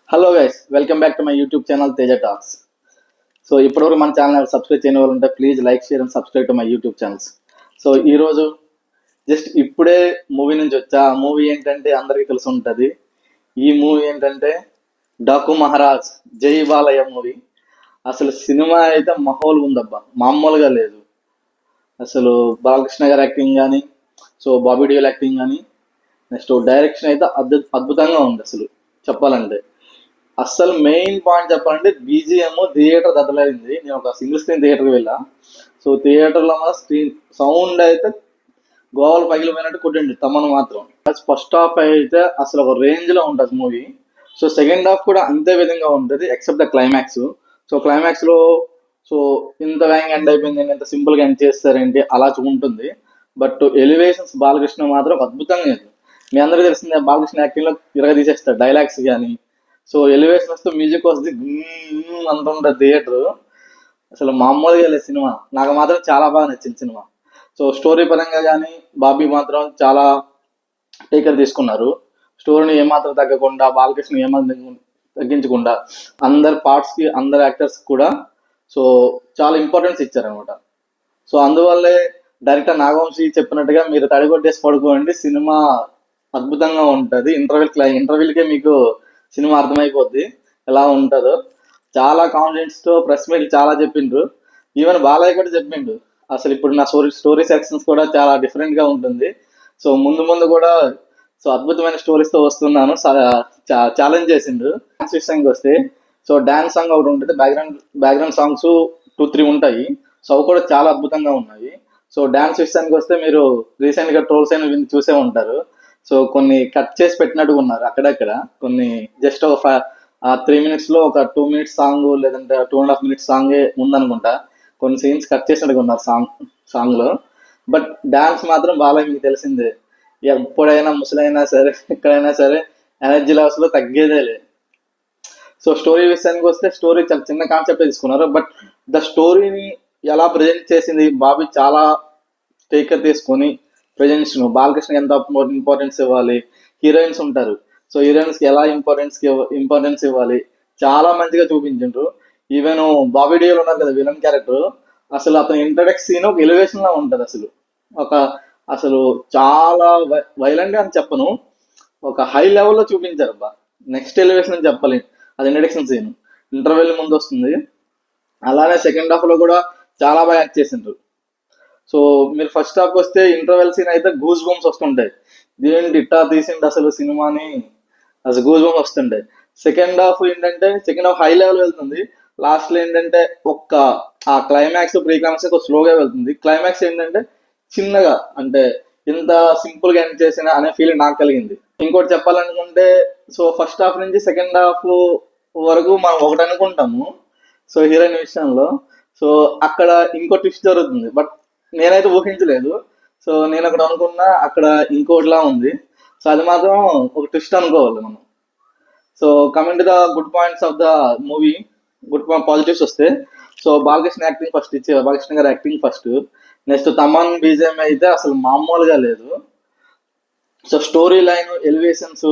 Hello guys, welcome back to my YouTube channel Teja talks. So ఇప్పటివరకు మన channel subscribe చేయని వాళ్ళు ఉంటే please like, share and subscribe to my YouTube channels. So ఈరోజు just ఇప్పుడే movie నుంచి వచ్చా. ఆ మూవీ ఏంటంటే అందరికీ తెలిసి ఉంటుంది. ఈ మూవీ ఏంటంటే డాకు మహారాజ్ జై బాలయ్య మూవీ. అసలు సినిమా అయితే మామూలుగా ఉందబ్బా, మామూలుగా లేదు. అసలు బాలకృష్ణ గారి యాక్టింగ్ కానీ, సో బాబీ డియోల్ యాక్టింగ్ కానీ, నెక్స్ట్ డైరెక్షన్ అయితే అద్భుతంగా ఉంది. అసలు చెప్పాలంటే అస్సలు మెయిన్ పాయింట్ చెప్పాలంటే బీజిఎం థియేటర్ దద్దలైంది. నేను ఒక సింగిల్ స్క్రీన్ థియేటర్కి వెళ్ళా. సో థియేటర్లో మన స్క్రీన్ సౌండ్ అయితే గోవాలు పగిలిపోయినట్టు కొట్టింది తమను మాత్రం. ఫస్ట్ హాఫ్ అయితే అసలు ఒక రేంజ్లో ఉంటుంది మూవీ. సో సెకండ్ హాఫ్ కూడా అంతే విధంగా ఉంటుంది ఎక్సెప్ట్ ద క్లైమాక్స్. సో క్లైమాక్స్లో సో ఇంత వేగంగా ఎండ్ అయిపోయింది, ఇంత సింపుల్గా ఎండ్ చేస్తారేంటి అలా ఉంటుంది. బట్ ఎలివేషన్స్ బాలకృష్ణ మాత్రం అద్భుతంగా ఉంది. మీ అందరికీ తెలిసిందే, బాలకృష్ణ యాక్టింగ్లో ఇరగ తీసేస్తాడు డైలాగ్స్ కానీ. సో ఎలివేషన్ వస్తే మ్యూజిక్ వస్తుంది, అంత ఉంటుంది థియేటర్. అసలు మామూలుగా లేదు సినిమా. నాకు మాత్రం చాలా బాగా నచ్చింది సినిమా. సో స్టోరీ పరంగా కానీ బాబీ మాత్రం చాలా టేకర్ తీసుకున్నారు. స్టోరీని ఏమాత్రం తగ్గకుండా, బాలకృష్ణ ఏమాత్రం తగ్గించకుండా అందరి పార్ట్స్కి, అందరి యాక్టర్స్ కూడా సో చాలా ఇంపార్టెన్స్ ఇచ్చారనమాట. సో అందువల్లే డైరెక్టర్ నాగవంశీ చెప్పినట్టుగా మీరు తడిగొట్టేసి పడుకోండి, సినిమా అద్భుతంగా ఉంటుంది. ఇంటర్వెల్కే మీకు సినిమా అర్థమైపోద్ది ఎలా ఉంటుందో. చాలా కాన్ఫిడెన్స్తో ప్రెస్ మీట్ చాలా చెప్పిండ్రు. ఈవెన్ బాలయ్య కూడా చెప్పిండు అసలు ఇప్పుడు నా స్టోరీ సెక్షన్స్ కూడా చాలా డిఫరెంట్గా ఉంటుంది. సో ముందు ముందు కూడా సో అద్భుతమైన స్టోరీస్తో వస్తున్నాను ఛాలెంజ్ చేసిండు. డాన్స్ విషయానికి వస్తే సో డాన్స్ సాంగ్ ఒకటి ఉంటుంది, బ్యాక్గ్రౌండ్ సాంగ్స్ 2-3 ఉంటాయి. సో అవి కూడా చాలా అద్భుతంగా ఉన్నాయి. సో డాన్స్ విషయానికి వస్తే మీరు రీసెంట్గా ట్రోల్స్ అయిన చూసే ఉంటారు. సో కొన్ని కట్ చేసి పెట్టినట్టుగా ఉన్నారు అక్కడక్కడ. కొన్ని జస్ట్ ఒక 3 minutesలో ఒక 2 minutes సాంగ్, లేదంటే 2.5 minutes సాంగే ఉందనుకుంటా. కొన్ని సీన్స్ కట్ చేసినట్టుగా ఉన్నారు సాంగ్లో. బట్ డాన్స్ మాత్రం బాలయ్య మీకు తెలిసిందే, ఎప్పుడైనా ముసలైనా సరే ఎక్కడైనా సరే ఎనర్జీ లెవెల్స్లో తగ్గేదే లేదు. సో స్టోరీ విషయానికి వస్తే స్టోరీ చాలా చిన్న కాన్సెప్ట్ తీసుకున్నారు. బట్ ద స్టోరీని ఎలా ప్రజెంట్ చేసింది బాబీ చాలా టేకర్ తీసుకొని ప్రజెంటేషన్. బాలకృష్ణకి ఎంత ఇంపార్టెన్స్ ఇవ్వాలి, హీరోయిన్స్ ఉంటారు, సో హీరోయిన్స్కి ఎలా ఇంపార్టెన్స్ ఇవ్వాలి చాలా మంచిగా చూపించిండ్రు. ఈవెన్ బాబీ డియోల్ ఉన్నారు కదా విలన్ క్యారెక్టర్, అసలు అతని ఇంట్రడక్షన్ సీన్ ఒక ఎలివేషన్ లా ఉంటుంది. అసలు చాలా వైలెంట్ అని చెప్పను, ఒక హై లెవెల్లో చూపించారు అబ్బా. నెక్స్ట్ ఎలివేషన్ అని చెప్పాలి. అది ఇంట్రడక్షన్ సీన్ ఇంటర్వెల్ ముందు వస్తుంది. అలానే సెకండ్ హాఫ్లో కూడా చాలా బాగా యాక్ట్ చేసిండ్రు. సో మీరు ఫస్ట్ హాఫ్ వస్తే ఇంటర్వెల్ సీన్ అయితే గూస్ బంప్స్ వస్తుంటాయి, దీని ఇట్టా తీసిండు అసలు సినిమాని, అసలు గూస్ బంప్స్ వస్తుంటాయి. సెకండ్ హాఫ్ ఏంటంటే సెకండ్ హాఫ్ హై లెవెల్ వెళ్తుంది. లాస్ట్లో ఏంటంటే ఆ క్లైమాక్స్ ప్రీ క్లైమాక్స్ స్లోగా వెళ్తుంది. క్లైమాక్స్ ఏంటంటే చిన్నగా, అంటే ఇంత సింపుల్గా ఎండ్ చేసిన అనే ఫీలింగ్ నాకు కలిగింది. ఇంకోటి చెప్పాలనుకుంటే సో ఫస్ట్ హాఫ్ నుంచి సెకండ్ హాఫ్ వరకు మనం ఒకటి అనుకుంటాము సో హీరోయిన్ విషయంలో. సో అక్కడ ఇంకో ట్విస్ట్ జరుగుతుంది, బట్ నేనైతే ఊహించలేదు. సో నేను అక్కడ అనుకున్నా అక్కడ ఇంకోటిలా ఉంది. సో అది మాత్రం ఒక ట్విస్ట్ అనుకోవాలి మనం. So coming to the good points of the movie, positives వస్తే సో బాలకృష్ణ గారి acting first. Next Thaman BJM అయితే అసలు మామూలుగా లేదు. So story line, elevations,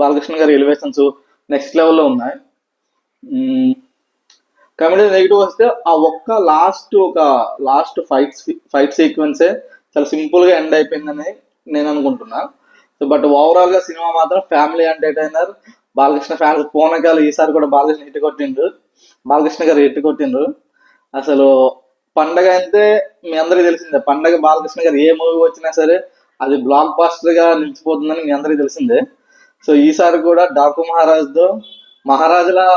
Balakrishna గారి ఎలివేషన్స్ నెక్స్ట్ లెవెల్లో ఉన్నాయి. కమిటీ నెగిటివ్ వస్తే ఆ లాస్ట్ ఫైట్ సీక్వెన్సే చాలా సింపుల్గా ఎండ్ అయిపోయిందని నేను అనుకుంటున్నా. సో బట్ ఓవరాల్గా సినిమా మాత్రం ఫ్యామిలీ ఎంటర్టైనర్. బాలకృష్ణ ఫ్యాన్స్ పోనకాలు ఈసారి కూడా బాలకృష్ణ గారు హిట్ కొట్టిండ్రు. అసలు పండగ అంటే మీ అందరికీ తెలిసిందే, పండగ బాలకృష్ణ గారు ఏ మూవీ వచ్చినా సరే అది బ్లాక్ బాస్టర్గా నిలిచిపోతుందని మీ అందరికీ తెలిసిందే. సో ఈసారి కూడా డాకు మహారాజులా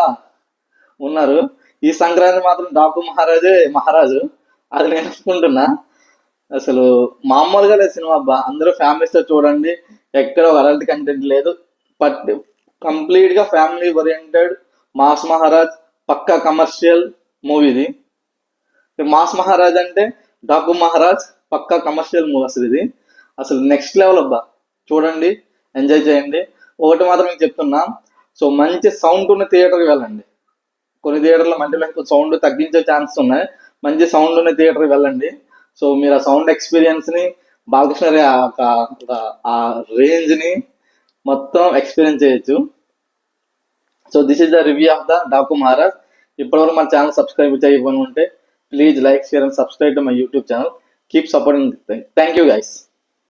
ఉన్నారు. ఈ సంక్రాంతి మాత్రం డాకు మహారాజు అది నేను అనుకుంటున్నా. అసలు మామూలుగా లేదు సినిమా అబ్బా. అందరూ ఫ్యామిలీస్తో చూడండి, ఎక్కడ ఒక అడల్ట్ కంటెంట్ లేదు. కంప్లీట్గా ఫ్యామిలీ ఓరియంటెడ్ మాస్ మహారాజ్, పక్కా కమర్షియల్ మూవీది. మాస్ మహారాజ్ అంటే డాకు మహారాజ్ పక్కా కమర్షియల్ మూవీ. అసలు నెక్స్ట్ లెవెల్ అబ్బా. చూడండి, ఎంజాయ్ చేయండి. ఒకటి మాత్రం మీకు చెప్తున్నా, సో మంచి సౌండ్ ఉన్న థియేటర్కి వెళ్ళండి. కొన్ని థియేటర్లో మధ్యలో సౌండ్ తగ్గించే ఛాన్స్ ఉన్నాయి, మంచి సౌండ్ ఉన్న థియేటర్కి వెళ్ళండి. సో మీరు ఆ సౌండ్ ఎక్స్పీరియన్స్ని, బాలకృష్ణ ఆ రేంజ్ని మొత్తం ఎక్స్పీరియన్స్ చేయొచ్చు. So this is the review of the Daaku Maharaj. ఇప్పటివరకు మన ఛానల్ సబ్స్క్రైబ్ చేయకపోయి ఉంటే please like share and subscribe to my YouTube channel. Keep supporting. Thank you guys.